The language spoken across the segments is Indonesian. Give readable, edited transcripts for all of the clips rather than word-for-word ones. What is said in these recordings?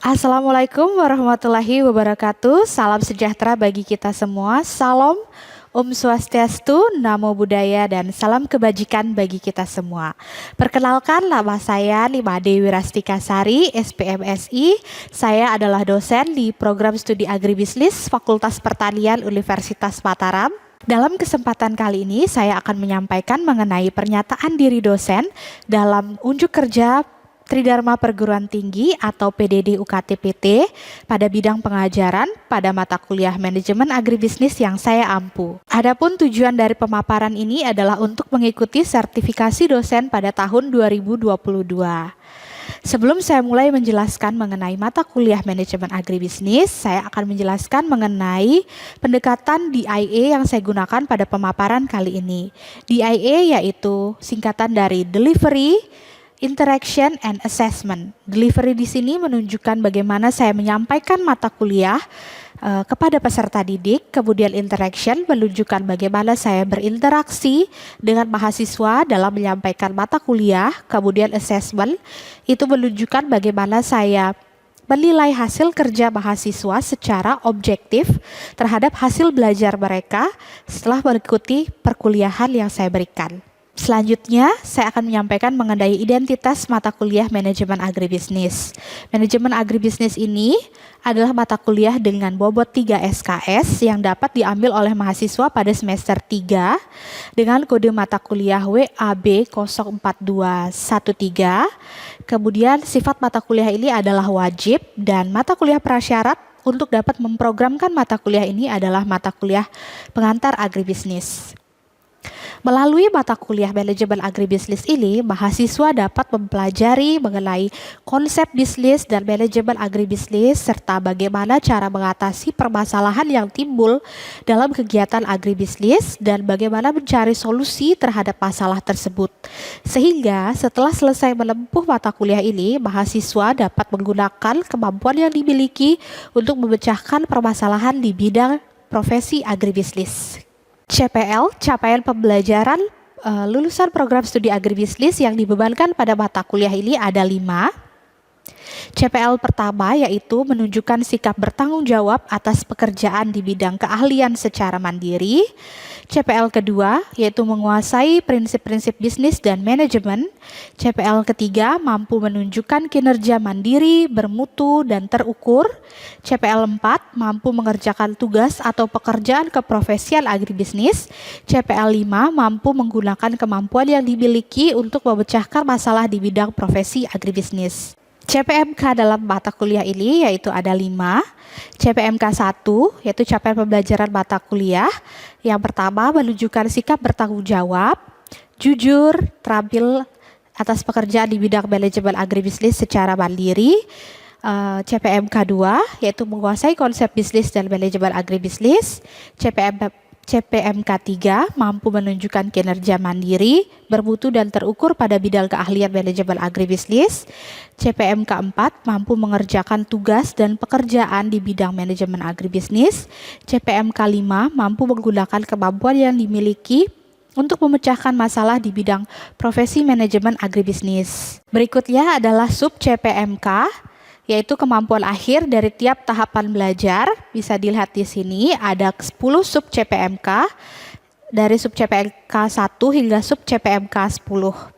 Assalamualaikum warahmatullahi wabarakatuh. Salam sejahtera bagi kita semua. Salam Om Swastiastu, Namo Buddhaya, dan salam kebajikan bagi kita semua. Perkenalkan, nama saya Nima Dewi Rastika Sari, SPMSI. Saya adalah dosen di Program Studi Agribisnis Fakultas Pertanian Universitas Mataram. Dalam kesempatan kali ini, saya akan menyampaikan mengenai pernyataan diri dosen dalam unjuk kerja Tridharma Perguruan Tinggi atau PDD UKT-PT pada bidang pengajaran pada mata kuliah Manajemen Agribisnis yang saya ampu. Adapun tujuan dari pemaparan ini adalah untuk mengikuti sertifikasi dosen pada tahun 2022. Sebelum saya mulai menjelaskan mengenai mata kuliah Manajemen Agribisnis, saya akan menjelaskan mengenai pendekatan DIA yang saya gunakan pada pemaparan kali ini. DIA yaitu singkatan dari Delivery, Interaction and Assessment. Delivery di sini menunjukkan bagaimana saya menyampaikan mata kuliah kepada peserta didik, kemudian interaction menunjukkan bagaimana saya berinteraksi dengan mahasiswa dalam menyampaikan mata kuliah, kemudian assessment itu menunjukkan bagaimana saya menilai hasil kerja mahasiswa secara objektif terhadap hasil belajar mereka setelah mengikuti perkuliahan yang saya berikan. Selanjutnya, saya akan menyampaikan mengenai identitas mata kuliah Manajemen Agribisnis. Manajemen Agribisnis ini adalah mata kuliah dengan bobot 3 SKS yang dapat diambil oleh mahasiswa pada semester 3 dengan kode mata kuliah WAB 04213. Kemudian sifat mata kuliah ini adalah wajib dan mata kuliah prasyarat untuk dapat memprogramkan mata kuliah ini adalah mata kuliah pengantar agribisnis. Melalui mata kuliah Manajemen Agribisnis ini, mahasiswa dapat mempelajari mengenai konsep bisnis dan manajemen agribisnis serta bagaimana cara mengatasi permasalahan yang timbul dalam kegiatan agribisnis dan bagaimana mencari solusi terhadap masalah tersebut. Sehingga setelah selesai menempuh mata kuliah ini, mahasiswa dapat menggunakan kemampuan yang dimiliki untuk memecahkan permasalahan di bidang profesi agribisnis. CPL, capaian pembelajaran lulusan program studi agribisnis yang dibebankan pada mata kuliah ini ada 5. CPL pertama yaitu menunjukkan sikap bertanggung jawab atas pekerjaan di bidang keahlian secara mandiri. CPL kedua yaitu menguasai prinsip-prinsip bisnis dan manajemen. CPL ketiga mampu menunjukkan kinerja mandiri, bermutu, dan terukur. CPL 4 mampu mengerjakan tugas atau pekerjaan keprofesian agribisnis. CPL 5 mampu menggunakan kemampuan yang dimiliki untuk memecahkan masalah di bidang profesi agribisnis. CPMK dalam mata kuliah ini yaitu ada 5. CPMK 1 yaitu capaian pembelajaran mata kuliah. Yang pertama menunjukkan sikap bertanggung jawab, jujur, terampil atas pekerjaan di bidang manajemen agribisnis secara mandiri. CPMK 2 yaitu menguasai konsep bisnis dan manajemen agribisnis. CPMK 3 mampu menunjukkan kinerja mandiri, bermutu dan terukur pada bidang keahlian manajemen agribisnis. CPMK 4 mampu mengerjakan tugas dan pekerjaan di bidang manajemen agribisnis. CPMK 5 mampu menggunakan kemampuan yang dimiliki untuk memecahkan masalah di bidang profesi manajemen agribisnis. Berikutnya adalah sub CPMK, yaitu kemampuan akhir dari tiap tahapan belajar. Bisa dilihat di sini ada 10 sub CPMK dari sub CPMK 1 hingga sub CPMK 10.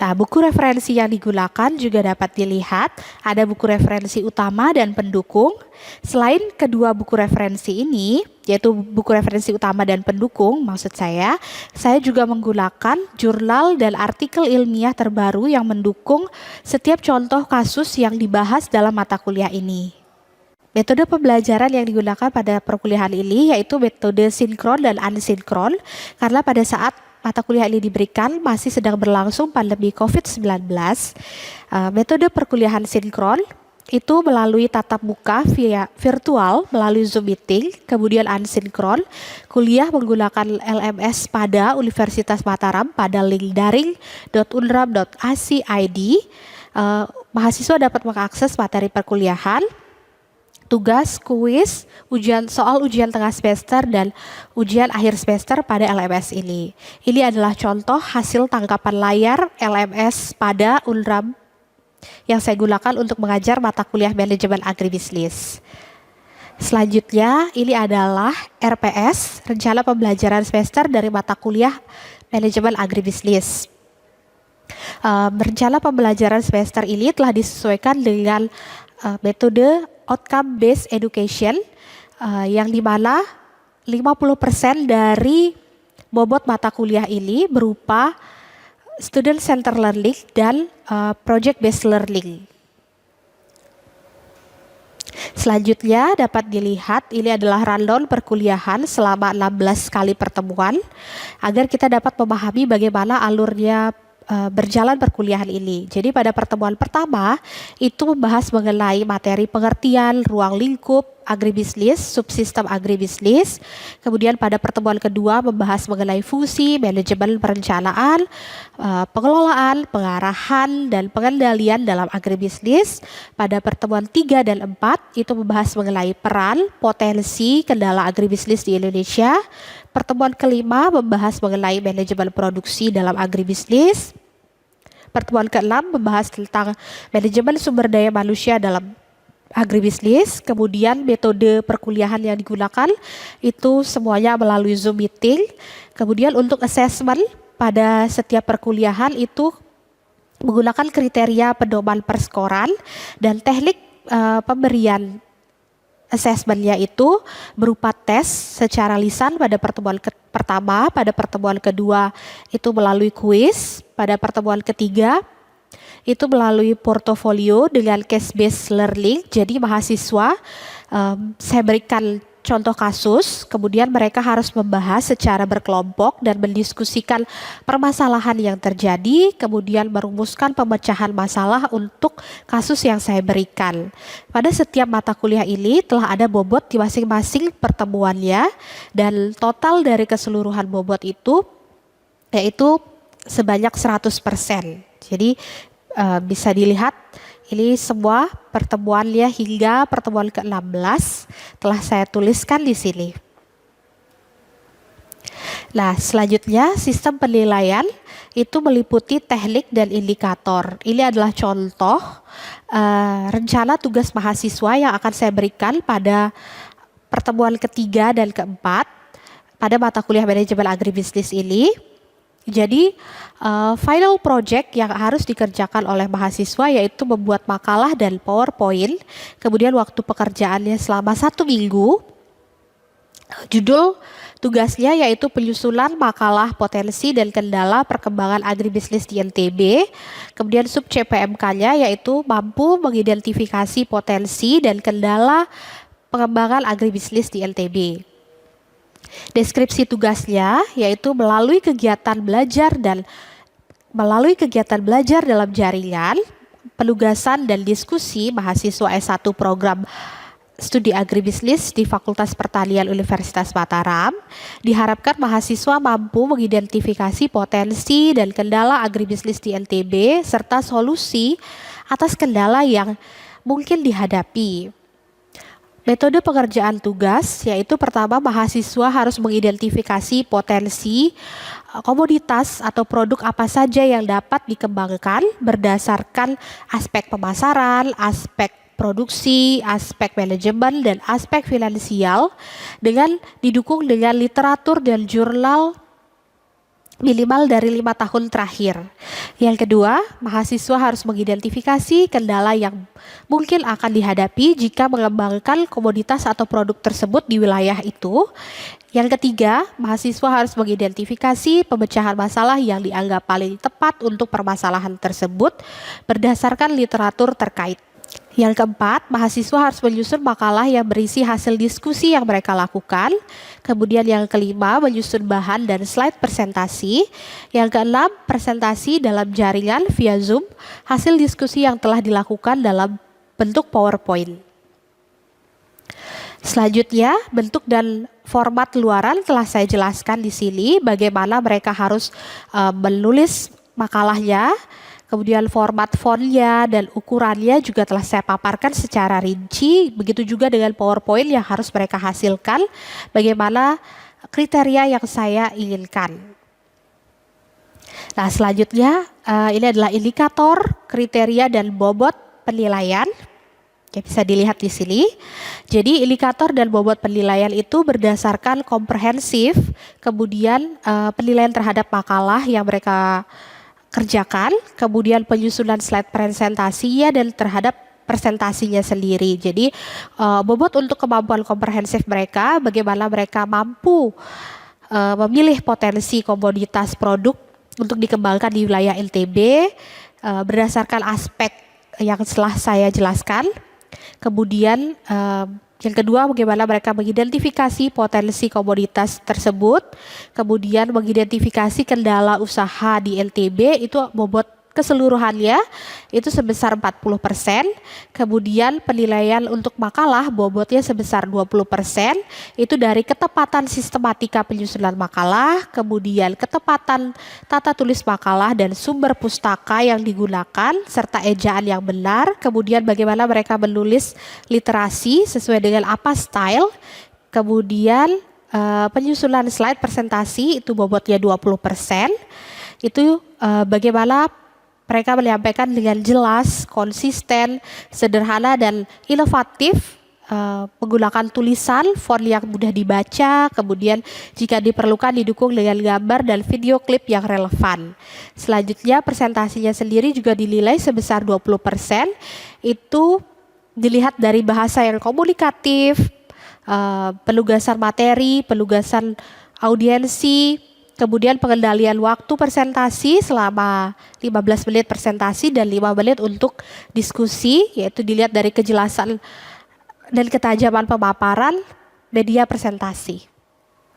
Nah, buku referensi yang digunakan juga dapat dilihat, ada buku referensi utama dan pendukung. Selain kedua buku referensi ini, yaitu buku referensi utama dan pendukung, maksud saya juga menggunakan jurnal dan artikel ilmiah terbaru yang mendukung setiap contoh kasus yang dibahas dalam mata kuliah ini. Metode pembelajaran yang digunakan pada perkuliahan ini yaitu metode sinkron dan asinkron, karena pada saat mata kuliah ini diberikan masih sedang berlangsung pandemi COVID-19. Metode perkuliahan sinkron itu melalui tatap muka via virtual melalui Zoom meeting, kemudian asinkron, kuliah menggunakan LMS pada Universitas Mataram pada link daring.unram.ac.id. Mahasiswa dapat mengakses materi perkuliahan, tugas, kuis, ujian tengah semester, dan ujian akhir semester pada LMS ini. Ini adalah contoh hasil tangkapan layar LMS pada Unram yang saya gunakan untuk mengajar mata kuliah manajemen agribisnis. Selanjutnya, ini adalah RPS, Rencana Pembelajaran Semester dari mata kuliah manajemen agribisnis. Rencana pembelajaran semester ini telah disesuaikan dengan metode outcome based education, yang dimana 50% dari bobot mata kuliah ini berupa student center learning dan project based learning. Selanjutnya dapat dilihat ini adalah rundown perkuliahan selama 16 kali pertemuan agar kita dapat memahami bagaimana alurnya berjalan perkuliahan ini. Jadi pada pertemuan pertama itu membahas mengenai materi pengertian ruang lingkup agribisnis, subsistem agribisnis. Kemudian pada pertemuan kedua membahas mengenai fungsi, manajemen perencanaan, pengelolaan, pengarahan, dan pengendalian dalam agribisnis. Pada pertemuan 3 dan 4 itu membahas mengenai peran, potensi, kendala agribisnis di Indonesia. Pertemuan kelima membahas mengenai manajemen produksi dalam agribisnis. Pertemuan ke-6 membahas tentang manajemen sumber daya manusia dalam agribisnis. Kemudian metode perkuliahan yang digunakan itu semuanya melalui Zoom meeting. Kemudian untuk assessment pada setiap perkuliahan itu menggunakan kriteria pedoman perskoran dan teknik pemberian assessment-nya itu berupa tes secara lisan pada pertemuan pertama, pada pertemuan kedua itu melalui kuis, pada pertemuan ketiga itu melalui portofolio dengan case based learning. Jadi mahasiswa saya berikan contoh kasus, kemudian mereka harus membahas secara berkelompok dan mendiskusikan permasalahan yang terjadi, kemudian merumuskan pemecahan masalah untuk kasus yang saya berikan. Pada setiap mata kuliah ini telah ada bobot di masing-masing pertemuannya, dan total dari keseluruhan bobot itu yaitu sebanyak 100%. Jadi bisa dilihat ini semua pertemuannya hingga pertemuan ke-16 telah saya tuliskan di sini. Nah, selanjutnya sistem penilaian itu meliputi teknik dan indikator. Ini adalah contoh rencana tugas mahasiswa yang akan saya berikan pada pertemuan ketiga dan keempat pada mata kuliah manajemen agribisnis ini. Jadi final project yang harus dikerjakan oleh mahasiswa yaitu membuat makalah dan PowerPoint. Kemudian waktu pekerjaannya selama 1 minggu. Judul tugasnya yaitu penyusunan makalah potensi dan kendala perkembangan agribisnis di NTB. Kemudian sub CPMK-nya yaitu mampu mengidentifikasi potensi dan kendala pengembangan agribisnis di NTB. Deskripsi tugasnya yaitu melalui kegiatan belajar dalam jaringan, penugasan dan diskusi mahasiswa S1 program studi agribisnis di Fakultas Pertanian Universitas Mataram. Diharapkan mahasiswa mampu mengidentifikasi potensi dan kendala agribisnis di NTB serta solusi atas kendala yang mungkin dihadapi. Metode pengerjaan tugas yaitu pertama mahasiswa harus mengidentifikasi potensi komoditas atau produk apa saja yang dapat dikembangkan berdasarkan aspek pemasaran, aspek produksi, aspek manajemen, dan aspek finansial dengan didukung dengan literatur dan jurnal minimal dari 5 tahun terakhir. Yang kedua, mahasiswa harus mengidentifikasi kendala yang mungkin akan dihadapi jika mengembangkan komoditas atau produk tersebut di wilayah itu. Yang ketiga, mahasiswa harus mengidentifikasi pemecahan masalah yang dianggap paling tepat untuk permasalahan tersebut berdasarkan literatur terkait. Yang keempat, mahasiswa harus menyusun makalah yang berisi hasil diskusi yang mereka lakukan. Kemudian yang kelima, menyusun bahan dan slide presentasi. Yang keenam, presentasi dalam jaringan via Zoom, hasil diskusi yang telah dilakukan dalam bentuk PowerPoint. Selanjutnya, bentuk dan format luaran telah saya jelaskan di sini, bagaimana mereka harus menulis makalahnya. Kemudian format fontnya dan ukurannya juga telah saya paparkan secara rinci. Begitu juga dengan PowerPoint yang harus mereka hasilkan, bagaimana kriteria yang saya inginkan. Nah, selanjutnya ini adalah indikator, kriteria, dan bobot penilaian. Ya, bisa dilihat di sini. Jadi indikator dan bobot penilaian itu berdasarkan komprehensif, kemudian penilaian terhadap makalah yang mereka kerjakan, kemudian penyusunan slide presentasinya dan terhadap presentasinya sendiri. Jadi bobot untuk kemampuan komprehensif mereka, bagaimana mereka mampu memilih potensi komoditas produk untuk dikembangkan di wilayah NTB berdasarkan aspek yang telah saya jelaskan. Kemudian yang kedua, bagaimana mereka mengidentifikasi potensi komoditas tersebut, kemudian mengidentifikasi kendala usaha di LTB, itu bobot keseluruhannya itu sebesar 40%, kemudian penilaian untuk makalah bobotnya sebesar 20%, itu dari ketepatan sistematika penyusunan makalah, kemudian ketepatan tata tulis makalah dan sumber pustaka yang digunakan, serta ejaan yang benar, kemudian bagaimana mereka menulis literasi sesuai dengan apa style, kemudian penyusunan slide presentasi itu bobotnya 20%, itu bagaimana mereka menyampaikan dengan jelas, konsisten, sederhana, dan inovatif, menggunakan tulisan, font yang mudah dibaca, kemudian jika diperlukan didukung dengan gambar dan video klip yang relevan. Selanjutnya presentasinya sendiri juga dinilai sebesar 20%, itu dilihat dari bahasa yang komunikatif, penugasan materi, penugasan audiensi, kemudian pengendalian waktu presentasi selama 15 menit presentasi dan 5 menit untuk diskusi, yaitu dilihat dari kejelasan dan ketajaman pemaparan media presentasi.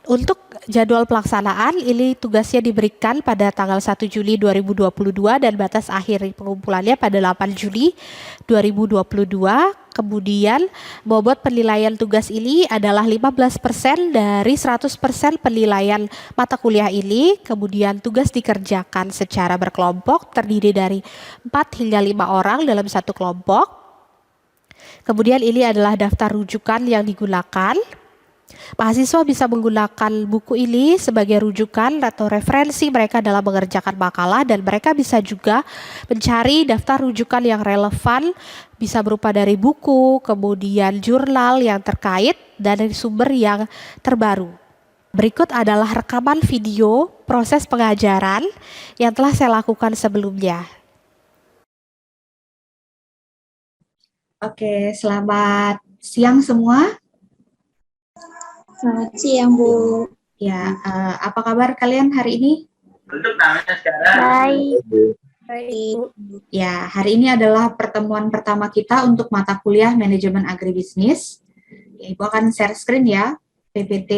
Untuk jadwal pelaksanaan, ini tugasnya diberikan pada tanggal 1 Juli 2022 dan batas akhir pengumpulannya pada 8 Juli 2022. Kemudian bobot penilaian tugas ini adalah 15% dari 100% penilaian mata kuliah ini. Kemudian tugas dikerjakan secara berkelompok, terdiri dari 4 hingga 5 orang dalam satu kelompok. Kemudian ini adalah daftar rujukan yang digunakan. Mahasiswa bisa menggunakan buku ini sebagai rujukan atau referensi mereka dalam mengerjakan makalah, dan mereka bisa juga mencari daftar rujukan yang relevan, bisa berupa dari buku, kemudian jurnal yang terkait, dan dari sumber yang terbaru. Berikut adalah rekaman video proses pengajaran yang telah saya lakukan sebelumnya. Oke, selamat siang semua. Selamat siang, Bu. Ya, apa kabar kalian hari ini? Baik. Baik. Ya, hari ini adalah pertemuan pertama kita untuk mata kuliah manajemen agribisnis. Ya, Ibu akan share screen ya, PPT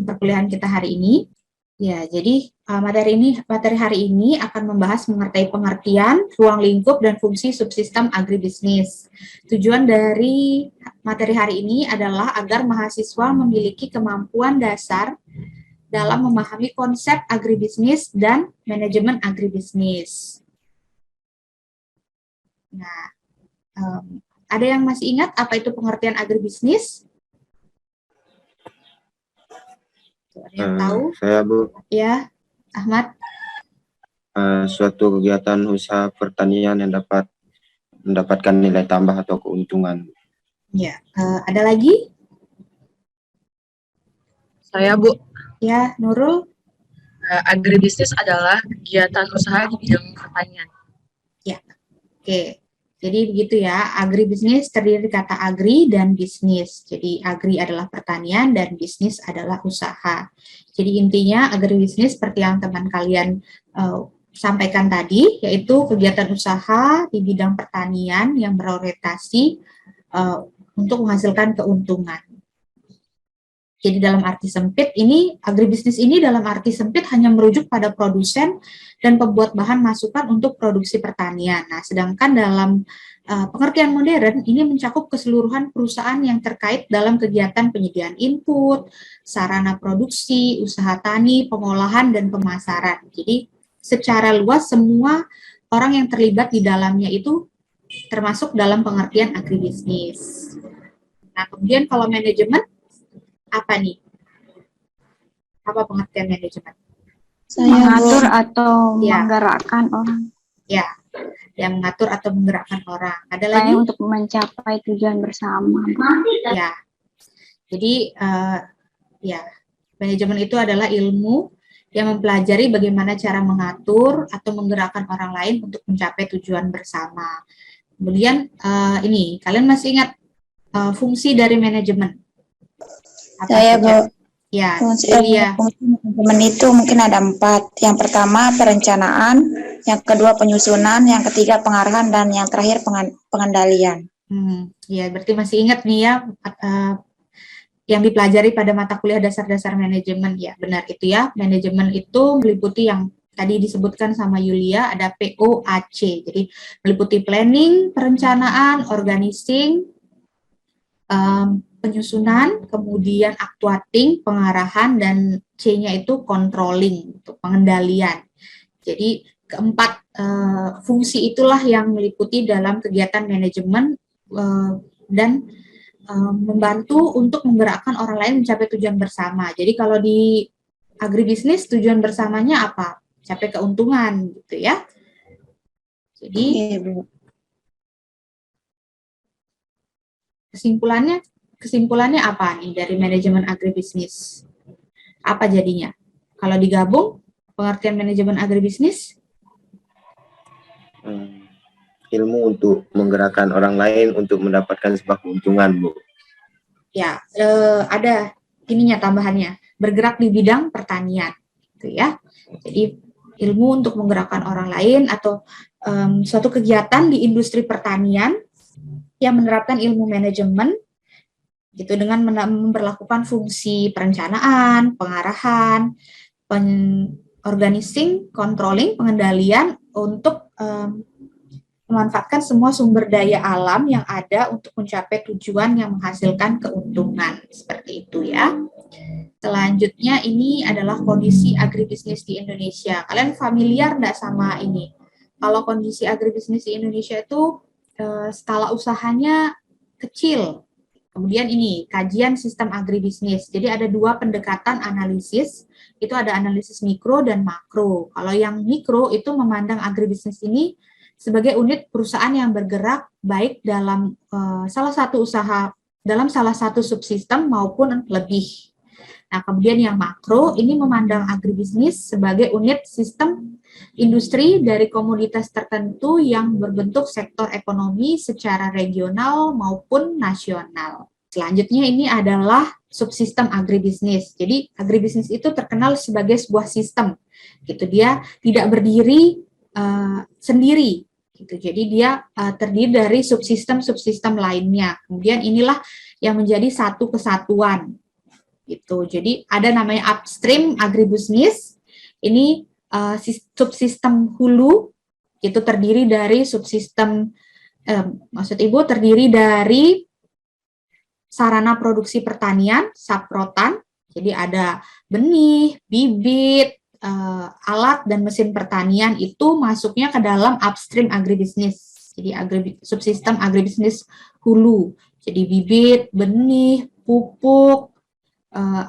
perkuliahan kita hari ini. Ya, jadi materi hari ini akan membahas mengenai pengertian, ruang lingkup, dan fungsi subsistem agribisnis. Tujuan dari materi hari ini adalah agar mahasiswa memiliki kemampuan dasar dalam memahami konsep agribisnis dan manajemen agribisnis. Nah, ada yang masih ingat apa itu pengertian agribisnis? Ada yang tahu? Saya, Bu. Ya, Ahmad. Suatu kegiatan usaha pertanian yang dapat mendapatkan nilai tambah atau keuntungan. Ya, ada lagi? Saya, Bu. Ya, Nurul. Agribisnis adalah kegiatan usaha di bidang pertanian. Ya, oke. Jadi begitu ya, agribisnis terdiri dari kata agri dan bisnis. Jadi agri adalah pertanian dan bisnis adalah usaha. Jadi intinya agribisnis seperti yang teman kalian sampaikan tadi, yaitu kegiatan usaha di bidang pertanian yang berorientasi untuk menghasilkan keuntungan. Jadi dalam arti sempit ini, agribisnis ini dalam arti sempit hanya merujuk pada produsen dan pembuat bahan masukan untuk produksi pertanian. Nah, sedangkan dalam pengertian modern ini mencakup keseluruhan perusahaan yang terkait dalam kegiatan penyediaan input, sarana produksi, usaha tani, pengolahan, dan pemasaran. Jadi secara luas semua orang yang terlibat di dalamnya itu termasuk dalam pengertian agribisnis. Nah, kemudian kalau manajemen, apa nih? Apa pengertian manajemen? Mengatur atau Ya. menggerakkan orang Ya, yang mengatur atau menggerakkan orang. Ada lain lagi? untuk mencapai tujuan bersama. Ya, jadi ya, manajemen itu adalah ilmu yang mempelajari bagaimana cara mengatur atau menggerakkan orang lain untuk mencapai tujuan bersama. Kemudian ini, kalian masih ingat fungsi dari manajemen? Apa Saya, saja? Bu. Ya, Fungsi Julia. manajemen itu mungkin ada 4. Yang pertama perencanaan, yang kedua penyusunan, yang ketiga pengarahan, dan yang terakhir pengendalian. Ya, berarti masih ingat nih ya yang dipelajari pada mata kuliah dasar-dasar manajemen. Ya, benar itu ya. Manajemen itu meliputi yang tadi disebutkan sama Yulia, ada POAC. Jadi meliputi planning, perencanaan, organizing, penyusunan, kemudian actuating, pengarahan, dan C-nya itu controlling, untuk pengendalian. Jadi keempat fungsi itulah yang meliputi dalam kegiatan manajemen dan membantu untuk menggerakkan orang lain mencapai tujuan bersama. Jadi kalau di agribisnis tujuan bersamanya apa? Capai keuntungan gitu ya. Jadi kesimpulannya apa nih dari manajemen agribisnis? Apa jadinya? Kalau digabung, pengertian manajemen agribisnis? Ilmu untuk menggerakkan orang lain untuk mendapatkan sebuah keuntungan, Bu. Ya, ada ininya tambahannya, bergerak di bidang pertanian, gitu ya. Jadi ilmu untuk menggerakkan orang lain atau suatu kegiatan di industri pertanian yang menerapkan ilmu manajemen gitu dengan memperlakukan fungsi perencanaan, pengarahan, organizing, controlling, pengendalian untuk memanfaatkan semua sumber daya alam yang ada untuk mencapai tujuan yang menghasilkan keuntungan. Seperti itu ya. Selanjutnya ini adalah kondisi agribisnis di Indonesia. Kalian familiar nggak sama ini? Kalau kondisi agribisnis di Indonesia itu skala usahanya kecil. Kemudian ini, kajian sistem agribisnis. Jadi ada 2 pendekatan analisis, itu ada analisis mikro dan makro. Kalau yang mikro itu memandang agribisnis ini sebagai unit perusahaan yang bergerak baik dalam salah satu usaha, dalam salah satu subsistem maupun lebih. Nah, kemudian yang makro ini memandang agribisnis sebagai unit sistem industri dari komoditas tertentu yang berbentuk sektor ekonomi secara regional maupun nasional. Selanjutnya ini adalah subsistem agribisnis. Jadi agribisnis itu terkenal sebagai sebuah sistem. Gitu, dia tidak berdiri sendiri. Gitu. Jadi dia terdiri dari subsistem-subsistem lainnya. Kemudian inilah yang menjadi satu kesatuan. Gitu. Jadi ada namanya upstream agribisnis. Ini subsistem hulu, itu terdiri dari subsistem, maksud Ibu terdiri dari sarana produksi pertanian, saprotan, jadi ada benih, bibit, alat, dan mesin pertanian itu masuknya ke dalam upstream agribisnis. Jadi subsistem agribisnis hulu. Jadi bibit, benih, pupuk,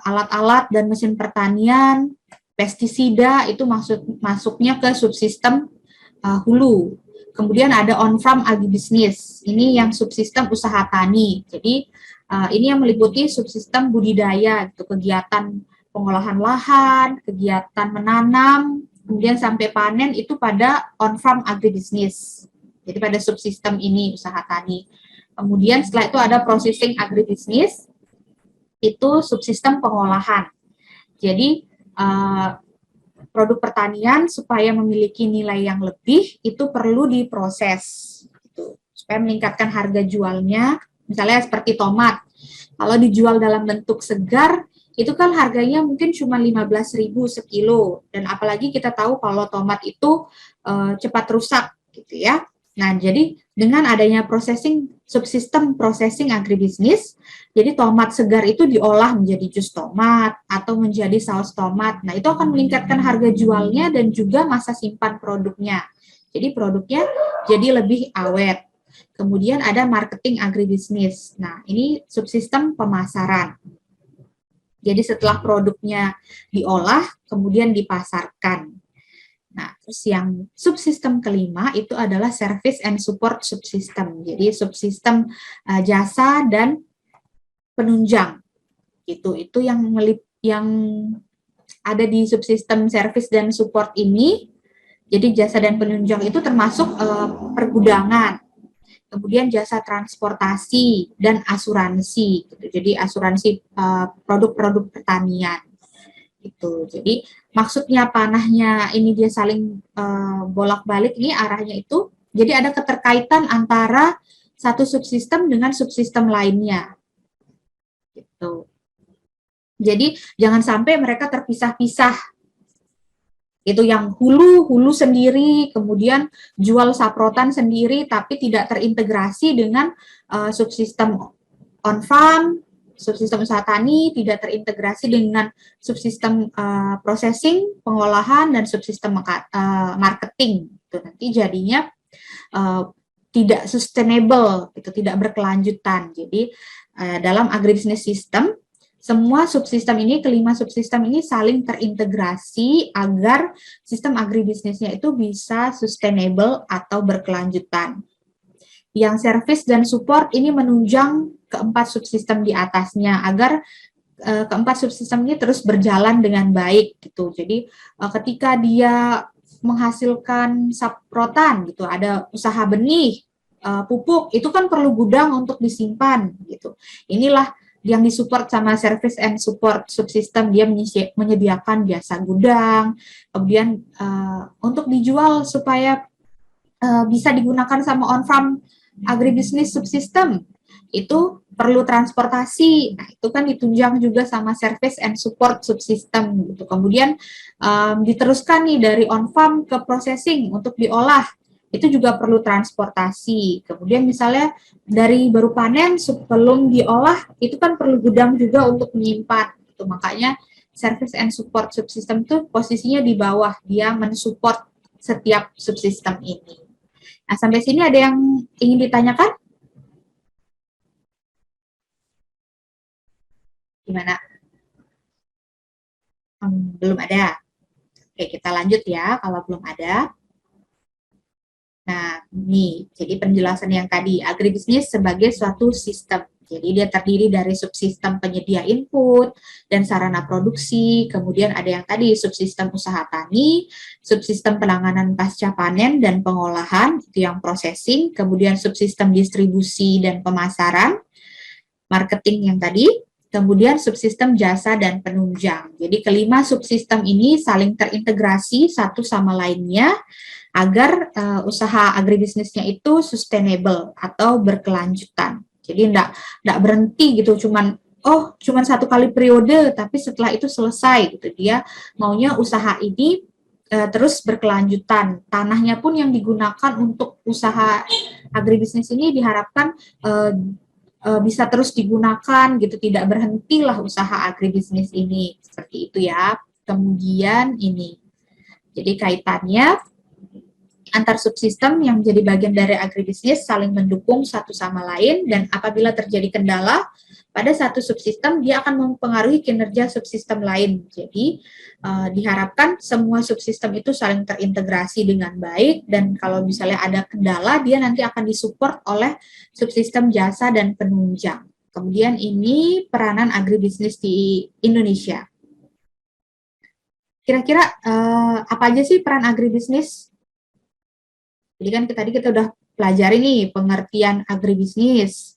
alat-alat dan mesin pertanian, pestisida itu masuknya ke subsistem hulu. Kemudian ada on-farm agribisnis. Ini yang subsistem usaha tani. Jadi ini yang meliputi subsistem budidaya, gitu, kegiatan pengolahan lahan, kegiatan menanam, kemudian sampai panen itu pada on-farm agribisnis. Jadi pada subsistem ini usaha tani. Kemudian setelah itu ada processing agribisnis, itu subsistem pengolahan. Jadi produk pertanian supaya memiliki nilai yang lebih itu perlu diproses, gitu, supaya meningkatkan harga jualnya. Misalnya seperti tomat, kalau dijual dalam bentuk segar, itu kan harganya mungkin cuma 15.000 sekilo. Dan apalagi kita tahu kalau tomat itu cepat rusak, gitu ya. Nah, jadi dengan adanya subsistem processing agribisnis, jadi tomat segar itu diolah menjadi jus tomat atau menjadi saus tomat. Nah, itu akan meningkatkan harga jualnya dan juga masa simpan produknya. Jadi produknya jadi lebih awet. Kemudian ada marketing agribisnis. Nah, ini subsistem pemasaran. Jadi setelah produknya diolah, kemudian dipasarkan. Nah, terus yang subsistem kelima itu adalah service and support subsystem. Jadi subsistem jasa dan penunjang. Itu yang ada di subsistem service dan support ini. Jadi jasa dan penunjang itu termasuk pergudangan, kemudian jasa transportasi dan asuransi. Gitu. Jadi asuransi produk-produk pertanian. Gitu. Jadi maksudnya panahnya ini dia saling bolak-balik ini arahnya itu. Jadi ada keterkaitan antara satu subsistem dengan subsistem lainnya. Gitu. Jadi jangan sampai mereka terpisah-pisah. Itu yang hulu sendiri, kemudian jual saprotan sendiri, tapi tidak terintegrasi dengan subsistem on-farm, subsistem usaha tani, tidak terintegrasi dengan subsistem processing, pengolahan, dan subsistem marketing. Itu nanti jadinya tidak sustainable, itu tidak berkelanjutan. Jadi dalam agribusiness system, semua subsistem ini, kelima subsistem ini saling terintegrasi agar sistem agribisnisnya itu bisa sustainable atau berkelanjutan. Yang service dan support ini menunjang keempat subsistem di atasnya agar keempat subsistem ini terus berjalan dengan baik gitu. Jadi ketika dia menghasilkan saprotan gitu, ada usaha benih, pupuk, itu kan perlu gudang untuk disimpan gitu. Inilah yang disupport sama service and support subsystem, dia menyediakan jasa gudang, kemudian untuk dijual supaya bisa digunakan sama on-farm agribisnis subsystem, itu perlu transportasi. Nah, itu kan ditunjang juga sama service and support subsystem gitu. Kemudian diteruskan nih dari on-farm ke processing untuk diolah, itu juga perlu transportasi. Kemudian misalnya dari baru panen sebelum diolah, itu kan perlu gudang juga untuk menyimpan. Itu makanya service and support subsystem itu posisinya di bawah, dia mensupport setiap subsistem ini. Nah, sampai sini ada yang ingin ditanyakan? Gimana? Belum ada. Oke, kita lanjut ya kalau belum ada. Nah, ini jadi penjelasan yang tadi, agribisnis sebagai suatu sistem. Jadi dia terdiri dari subsistem penyedia input dan sarana produksi, kemudian ada yang tadi subsistem usaha tani, subsistem penanganan pasca panen dan pengolahan, itu yang processing, kemudian subsistem distribusi dan pemasaran, marketing yang tadi, kemudian subsistem jasa dan penunjang. Jadi kelima subsistem ini saling terintegrasi satu sama lainnya, agar usaha agribisnisnya itu sustainable atau berkelanjutan. Jadi enggak berhenti gitu, cuman satu kali periode, tapi setelah itu selesai gitu. Dia maunya usaha ini terus berkelanjutan. Tanahnya pun yang digunakan untuk usaha agribisnis ini diharapkan bisa terus digunakan gitu, tidak berhentilah usaha agribisnis ini. Seperti itu ya. Kemudian ini. Jadi kaitannya antar subsistem yang menjadi bagian dari agribisnis saling mendukung satu sama lain, dan apabila terjadi kendala pada satu subsistem, dia akan mempengaruhi kinerja subsistem lain. Jadi diharapkan semua subsistem itu saling terintegrasi dengan baik, dan kalau misalnya ada kendala, dia nanti akan disupport oleh subsistem jasa dan penunjang. Kemudian ini peranan agribisnis di Indonesia. Kira-kira apa aja sih peran agribisnis? Jadi kan tadi kita udah pelajari nih pengertian agribisnis,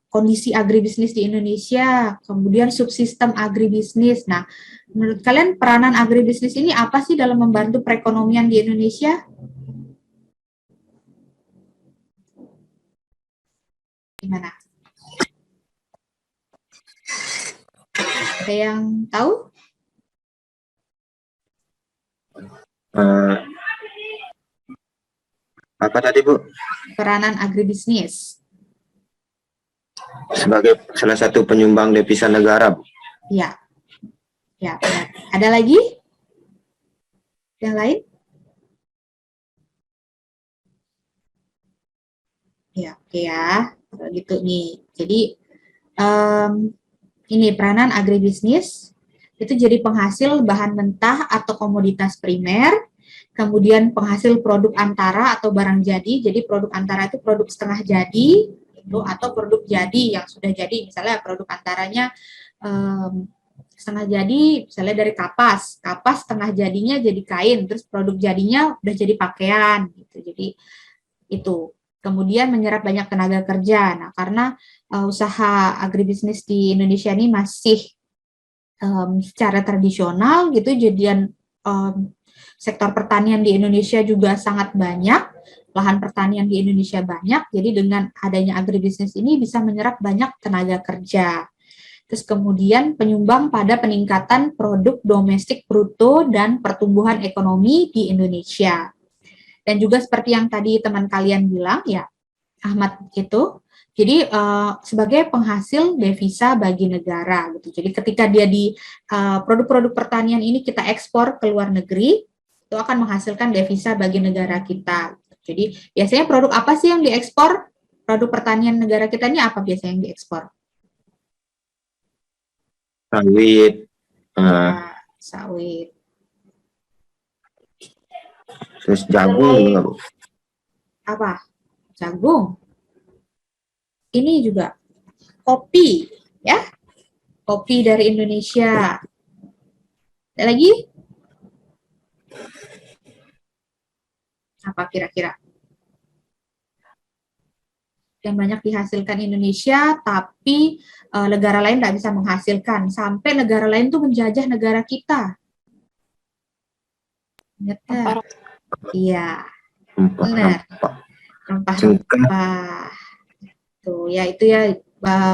kondisi agribisnis di Indonesia, kemudian subsistem agribisnis. Nah, menurut kalian peranan agribisnis ini apa sih dalam membantu perekonomian di Indonesia? Gimana? Ada yang tahu? Apa tadi, Bu? Peranan agribisnis. Sebagai salah satu penyumbang devisa negara, Bu. Ya. Ya, benar. Ada lagi? Yang lain? Ya, oke ya. Kalau gitu nih. Jadi Ini peranan agribisnis itu jadi penghasil bahan mentah atau komoditas primer, kemudian penghasil produk antara atau barang jadi. Jadi produk antara itu produk setengah jadi itu, atau produk jadi yang sudah jadi. Misalnya produk antaranya setengah jadi misalnya dari kapas setengah jadinya jadi kain, terus produk jadinya udah jadi pakaian gitu. Jadi itu. Kemudian menyerap banyak tenaga kerja. Nah, karena usaha agribisnis di Indonesia ini masih secara tradisional gitu, jadian sektor pertanian di Indonesia juga sangat banyak, lahan pertanian di Indonesia banyak, jadi dengan adanya agribisnis ini bisa menyerap banyak tenaga kerja. Terus kemudian penyumbang pada peningkatan produk domestik bruto dan pertumbuhan ekonomi di Indonesia. Dan juga seperti yang tadi teman kalian bilang ya, Ahmad itu, jadi sebagai penghasil devisa bagi negara gitu. Jadi ketika dia di produk-produk pertanian ini kita ekspor ke luar negeri, itu akan menghasilkan devisa bagi negara kita. Jadi biasanya produk apa sih yang diekspor? Produk pertanian negara kita ini apa biasanya yang diekspor? Sawit, Sawit. terus jagung juga, Bu. Apa? Jagung. Ini juga kopi, ya. Kopi dari Indonesia. Ada lagi? Apa kira-kira? Yang banyak dihasilkan Indonesia, tapi negara lain tidak bisa menghasilkan. Sampai negara lain tuh menjajah negara kita. Ingat nggak? Iya, benar. Rempah-rempah. Tuh, ya itu ya,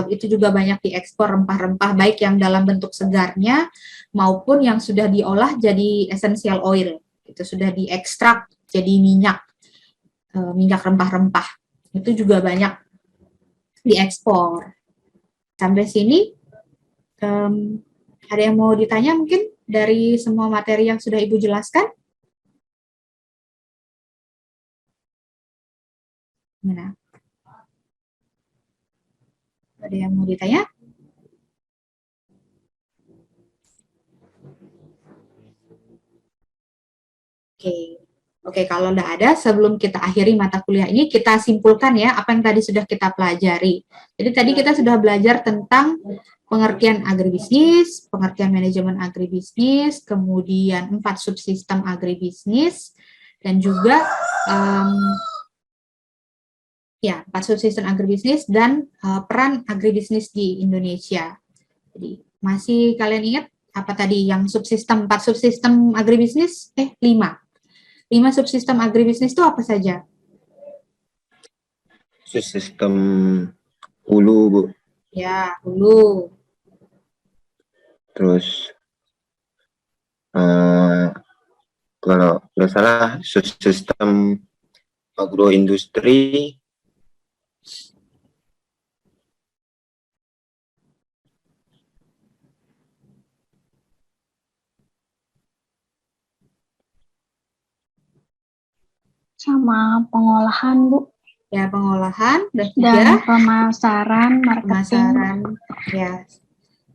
itu juga banyak diekspor rempah-rempah, baik yang dalam bentuk segarnya maupun yang sudah diolah jadi essential oil. Itu sudah diekstrak jadi minyak, minyak rempah-rempah. Itu juga banyak diekspor. Sampai sini, ada yang mau ditanya mungkin dari semua materi yang sudah Ibu jelaskan? Gimana? Ada yang mau ditanya? Oke, kalau enggak ada, sebelum kita akhiri mata kuliah ini, kita simpulkan ya apa yang tadi sudah kita pelajari. Jadi tadi kita sudah belajar tentang pengertian agribisnis, pengertian manajemen agribisnis, kemudian 4 subsistem agribisnis, dan juga 4 subsistem agribisnis dan peran agribisnis di Indonesia. Jadi masih kalian ingat apa tadi yang subsistem, 4 subsistem agribisnis? 5 subsistem agribisnis itu apa saja? Subsistem hulu, Bu. Ya, hulu. Terus kalau nggak salah subsistem agroindustri, Sama pengolahan, Bu. Ya, pengolahan dan Dan juga pemasaran, marketing, pemasaran. Ya.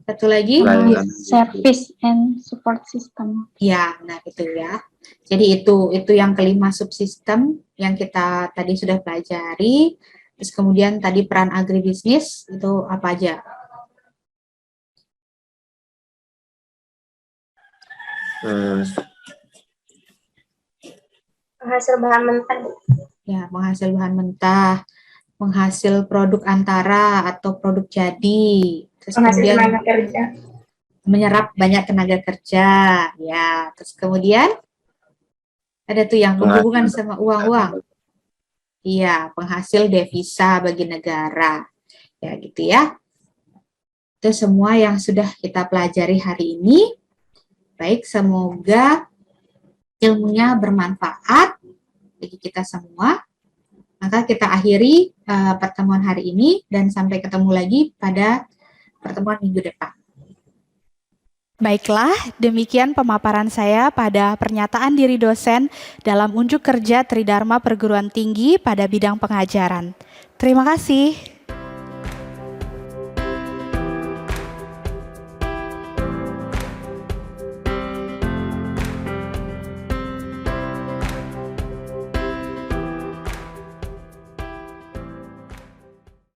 Satu lagi? Pelayanan. service and support system. Ya, nah itu ya. Jadi itu yang kelima subsistem yang kita tadi sudah pelajari. Terus kemudian tadi peran agribisnis itu apa aja? Penghasil bahan mentah. Ya, penghasil bahan mentah, penghasil produk antara atau produk jadi. Terus Penghasil kemudian tenaga kerja. menyerap banyak tenaga kerja. Ya, terus kemudian ada tuh yang berhubungan sama uang-uang. Iya, penghasil devisa bagi negara. Ya, gitu ya. Itu semua yang sudah kita pelajari hari ini. Baik, semoga ilmunya bermanfaat bagi kita semua. Maka kita akhiri pertemuan hari ini dan sampai ketemu lagi pada pertemuan minggu depan. Baiklah, demikian pemaparan saya pada pernyataan diri dosen dalam unjuk kerja Tridharma Perguruan Tinggi pada bidang pengajaran. Terima kasih.